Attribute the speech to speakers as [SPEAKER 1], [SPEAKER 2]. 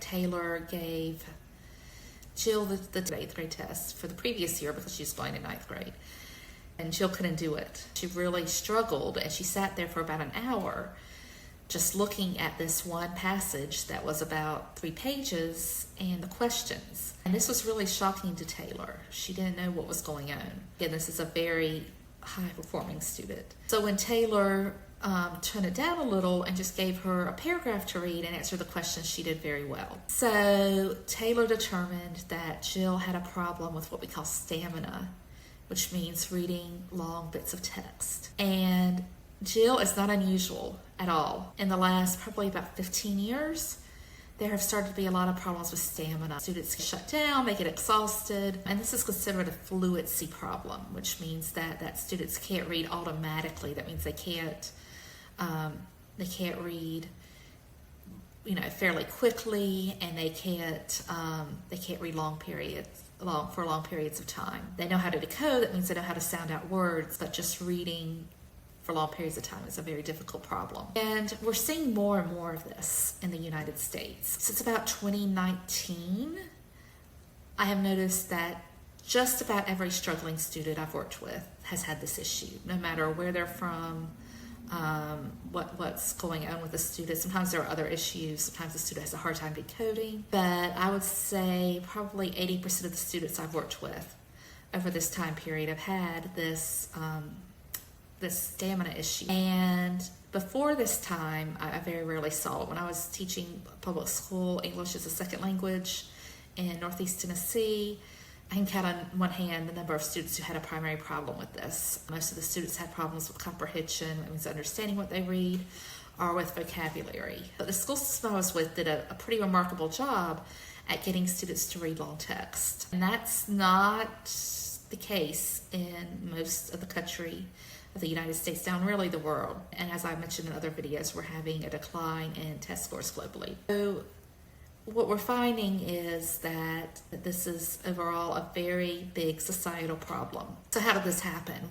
[SPEAKER 1] Taylor gave Jill the 8th grade test for the previous year because she was going in 9th grade. And Jill couldn't do it. She really struggled, and she sat there for about an hour just looking at this one passage that was about 3 pages and the questions. And this was really shocking to Taylor. She didn't know what was going on. Again, this is a very high-performing student. So when Taylor turned it down a little and just gave her a paragraph to read and answer the questions, she did very well. So Taylor determined that Jill had a problem with what we call stamina, which means reading long bits of text. And Jill is not unusual at all. In the last probably about 15 years, there have started to be a lot of problems with stamina. Students get shut down, they get exhausted, and this is considered a fluency problem, which means that students can't read automatically. That means they can't read, fairly quickly, and they can't read for long periods of time. They know how to decode. That means they know how to sound out words, but just reading for long periods of time is a very difficult problem. And we're seeing more and more of this in the United States. Since about 2019, I have noticed that just about every struggling student I've worked with has had this issue, no matter where they're from, what's going on with the student. Sometimes there are other issues. Sometimes the student has a hard time decoding. But I would say probably 80% of the students I've worked with over this time period have had this stamina issue. And before this time, I very rarely saw it. When I was teaching public school, English as a second language in Northeast Tennessee, I can count on one hand the number of students who had a primary problem with this. Most of the students had problems with comprehension, that means understanding what they read, or with vocabulary. But the school system I was with did a pretty remarkable job at getting students to read long text. And that's not the case in most of the country of the United States, down really the world. And as I mentioned in other videos, we're having a decline in test scores globally. So what we're finding is that this is overall a very big societal problem. So how did this happen?